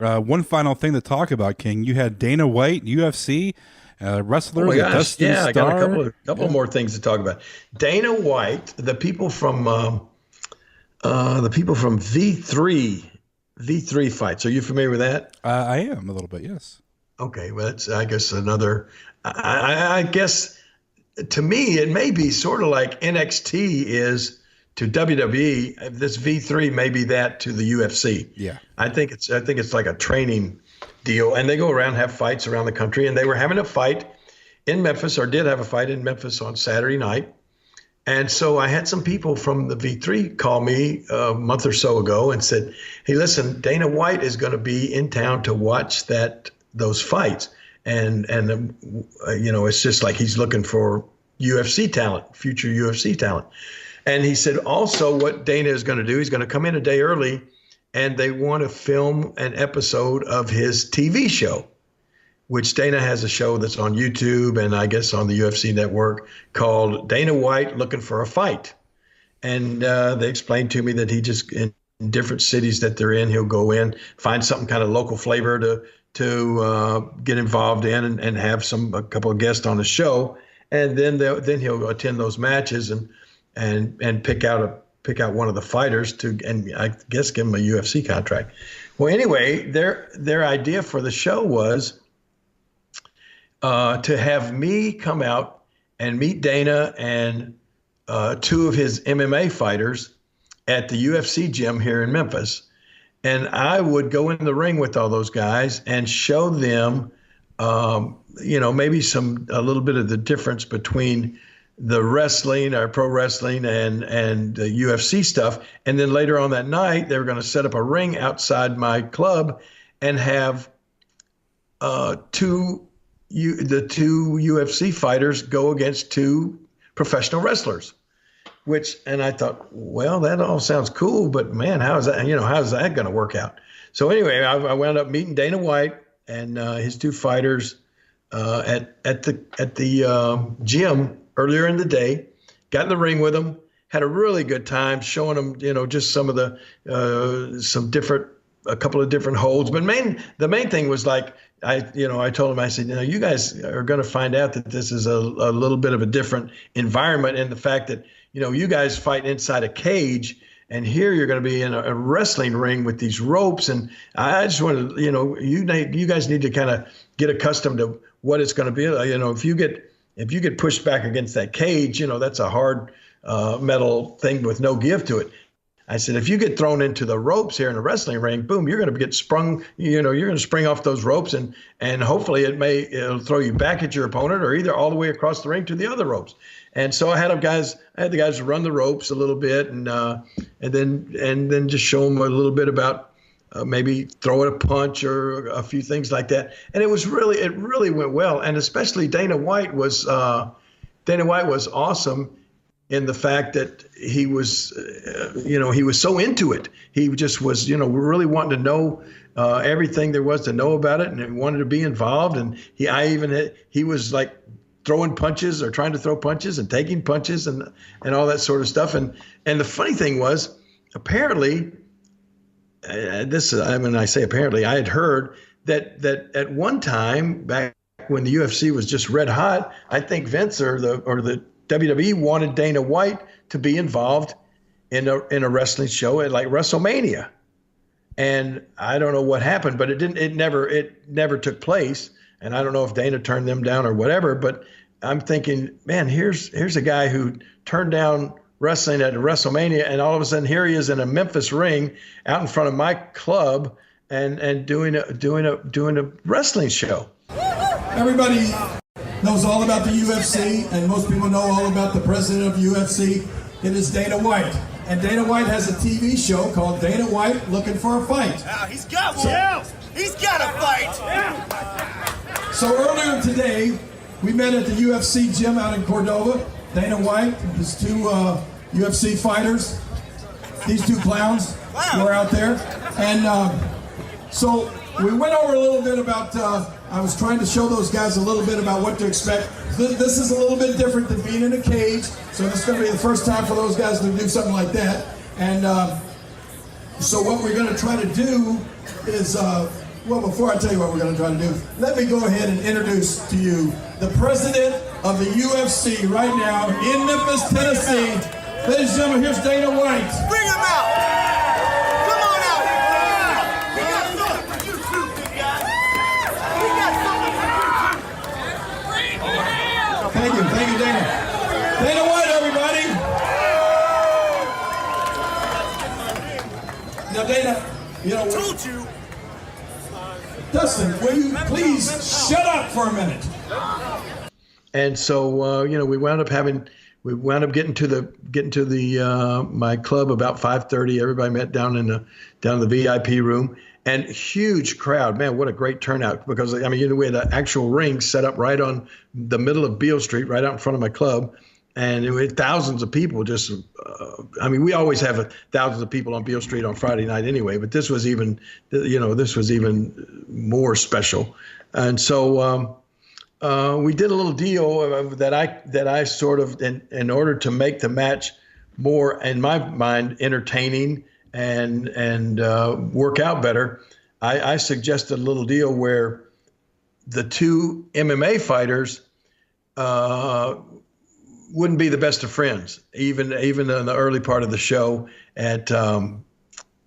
One final thing to talk about, King. You had Dana White, UFC, wrestler. Oh my gosh! Yeah, I got a couple more things to talk about. Dana White, the people from V3 fights. Are you familiar with that? I am a little bit, yes. Okay, well, that's I guess another. I guess to me it may be sort of like NXT is to WWE. This V3 may be that to the UFC. Yeah, I think it's like a training deal, and they go around and have fights around the country. And they were having a fight in Memphis, or did have a fight in Memphis on Saturday night. And so I had some people from the V3 call me a month or so ago and said, "Hey, listen, Dana White is going to be in town to watch those fights, and it's just like he's looking for UFC talent, future UFC talent." And he said also what Dana is going to do, he's going to come in a day early, and they want to film an episode of his TV show, which Dana has a show that's on YouTube and I guess on the UFC network called Dana White Looking for a Fight. And they explained to me that he just, in different cities that they're in, he'll go in, find something kind of local flavor to get involved in and have a couple of guests on the show. And then he'll attend those matches and pick out one of the fighters and I guess give him a UFC contract. Well, anyway, their idea for the show was to have me come out and meet Dana and two of his MMA fighters at the UFC gym here in Memphis. And I would go in the ring with all those guys and show them, maybe a little bit of the difference between the wrestling or pro wrestling and the UFC stuff. And then later on that night, they were going to set up a ring outside my club and have the two UFC fighters go against two professional wrestlers, and I thought, well, that all sounds cool, but man, how's that going to work out? So anyway, I wound up meeting Dana White and his two fighters at the gym earlier in the day, got in the ring with them, had a really good time showing them, just some of the, a couple of different holds. But the main thing was like, I told him, I said, you guys are going to find out that this is a little bit of a different environment, and the fact that, you guys fight inside a cage, and here you're going to be in a wrestling ring with these ropes. And I just wanted, you guys need to kind of get accustomed to what it's going to be. If you get pushed back against that cage, that's a hard metal thing with no give to it. I said, if you get thrown into the ropes here in a wrestling ring, boom, you're going to get sprung, you're going to spring off those ropes, and hopefully it'll throw you back at your opponent, or either all the way across the ring to the other ropes. And so I had the guys run the ropes a little bit, and then just show them a little bit about maybe throwing a punch or a few things like that. And it really went well. And especially Dana White was awesome in the fact that he was, he was so into it. He just was, really wanting to know everything there was to know about it, and he wanted to be involved. And he was like throwing punches or trying to throw punches and taking punches and all that sort of stuff. And the funny thing was, apparently, I say apparently, I had heard that at one time back when the UFC was just red hot, I think Vince or the WWE wanted Dana White to be involved in a wrestling show at like WrestleMania. And I don't know what happened, but it never took place. And I don't know if Dana turned them down or whatever, but I'm thinking, man, here's a guy who turned down wrestling at WrestleMania, and all of a sudden here he is in a Memphis ring out in front of my club and doing a wrestling show. Everybody knows all about the UFC, and most people know all about the president of UFC. It is Dana White. And Dana White has a TV show called Dana White Looking for a Fight. He's got one. He's got a fight. So earlier today, we met at the UFC gym out in Cordova. Dana White and his two UFC fighters, these two clowns were out there. And so we went over a little bit about, I was trying to show those guys a little bit about what to expect. This is a little bit different than being in a cage, so this is going to be the first time for those guys to do something like that. And so what we're going to try to do is Well, before I tell you what we're going to try to do, let me go ahead and introduce to you the president of the UFC right now in Memphis, Tennessee. Ladies and gentlemen, here's Dana White. Bring him out! Come on out! We got something for you too, big guy. We got something for you too. Thank you, Dana. Dana White, everybody. Now, Dana, you know, Told you. Dustin, will you please shut up for a minute? And so, we wound up getting to the my club about 5:30. Everybody met down in the VIP room, and huge crowd. Man, what a great turnout! Because we had an actual ring set up right on the middle of Beale Street, right out in front of my club, and it was thousands of people. Just, we always have thousands of people on Beale Street on Friday night anyway, but this was even more special, and so. We did a little deal that I sort of, in order to make the match more, in my mind, entertaining and work out better, I suggested a little deal where the two MMA fighters wouldn't be the best of friends, even in the early part of the show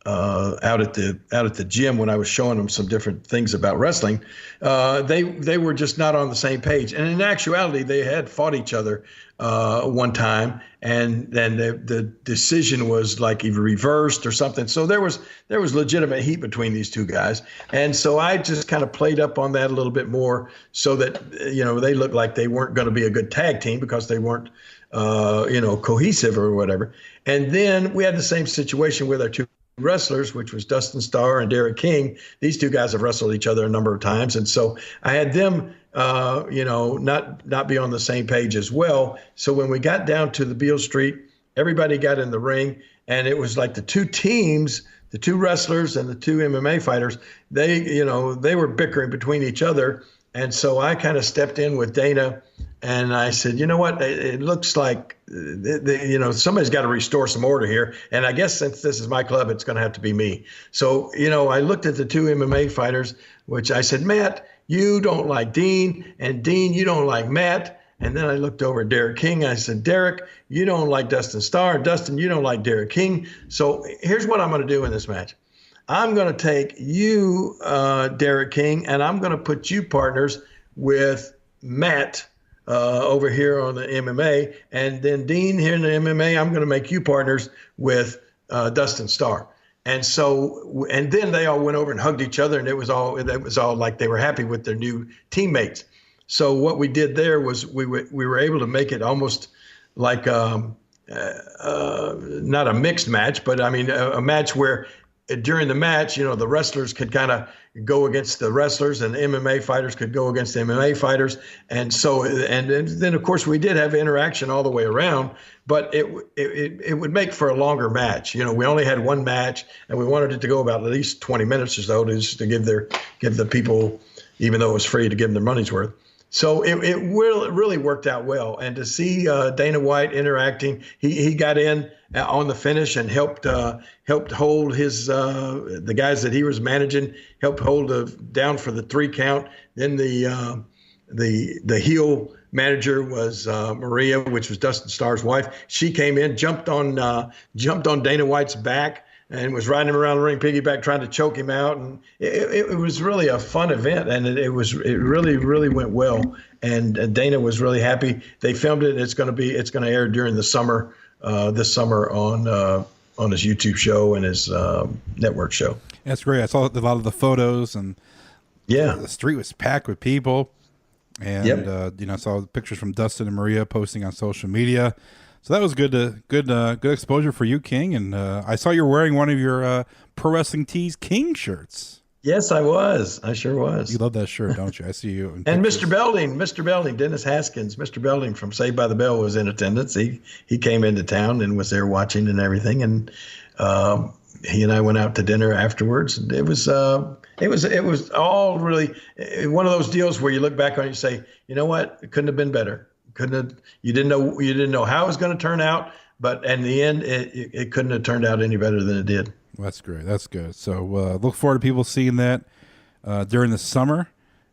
out at the gym when I was showing them some different things about wrestling. They were just not on the same page, and in actuality, they had fought each other one time, and then the decision was like either reversed or something. So there was legitimate heat between these two guys, and so I just kind of played up on that a little bit more, so that they looked like they weren't going to be a good tag team because they weren't cohesive or whatever. And then we had the same situation with our two wrestlers, which was Dustin Starr and Derek King. These two guys have wrestled each other a number of times, and so I had them not be on the same page as well. So when we got down to the Beale Street, everybody got in the ring, and it was like the two teams, the two wrestlers and the two MMA fighters, they were bickering between each other. And so I kind of stepped in with Dana, and I said, you know what, it looks like, somebody's got to restore some order here. And I guess since this is my club, it's going to have to be me. So, I looked at the two MMA fighters, which I said, Matt, you don't like Dean, and Dean, you don't like Matt. And then I looked over at Derek King. I said, Derek, you don't like Dustin Starr. Dustin, you don't like Derek King. So here's what I'm going to do in this match. I'm going to take you, Derek King, and I'm going to put you partners with Matt over here on the MMA. And then Dean here in the MMA, I'm going to make you partners with Dustin Starr. And so, and then they all went over and hugged each other, and it was all like they were happy with their new teammates. So what we did there was we were able to make it almost like not a mixed match, but a match where during the match, the wrestlers could kind of go against the wrestlers, and the MMA fighters could go against the MMA fighters. And so, and then of course we did have interaction all the way around, but it would make for a longer match. We only had one match, and we wanted it to go about at least 20 minutes or so to give the people, even though it was free, to give them their money's worth. So it really worked out well. And to see Dana White interacting, he got in on the finish and helped hold his the guys that he was managing, helped hold down for the 3 count. Then the heel manager was Maria, which was Dustin Starr's wife. She came in, jumped on Dana White's back, and was riding him around the ring, piggyback, trying to choke him out. And it was really a fun event, and it really went well. And Dana was really happy. They filmed it. It's going to air during the summer, this summer on his YouTube show and his network show. That's great. I saw a lot of the photos, and the street was packed with people. And I saw pictures from Dustin and Maria posting on social media. So that was good exposure for you, King. And I saw you're wearing one of your Pro Wrestling Tees King shirts. Yes, I was. I sure was. You love that shirt, don't you? I see you. And Mr. Belding, Dennis Haskins, Mr. Belding from Saved by the Bell was in attendance. He came into town and was there watching and everything. And he and I went out to dinner afterwards. And it was all really one of those deals where you look back on it and you say, you know what, it couldn't have been better. You didn't know how it was going to turn out, but in the end, it couldn't have turned out any better than it did. Well, that's great. That's good. So look forward to people seeing that during the summer.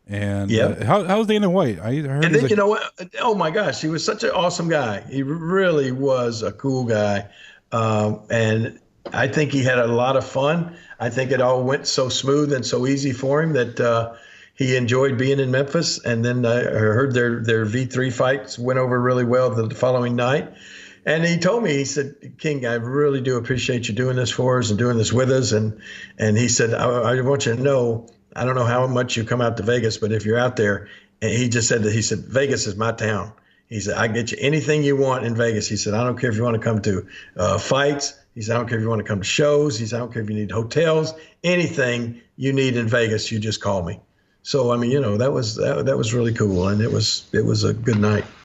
And Yep. How's Dana White? I heard. And then, you know what? Oh my gosh, he was such an awesome guy. He really was a cool guy, and I think he had a lot of fun. I think it all went so smooth and so easy for him that he enjoyed being in Memphis. And then I heard their V3 fights went over really well the following night. And he told me, he said, King, I really do appreciate you doing this for us and doing this with us. And he said, I want you to know, I don't know how much you come out to Vegas, but if you're out there, and he just said that, he said, Vegas is my town. He said, I get you anything you want in Vegas. He said, I don't care if you want to come to fights. He said, I don't care if you want to come to shows. He said, I don't care if you need hotels, anything you need in Vegas, you just call me. So, I mean, you know, that was really cool. And it was a good night.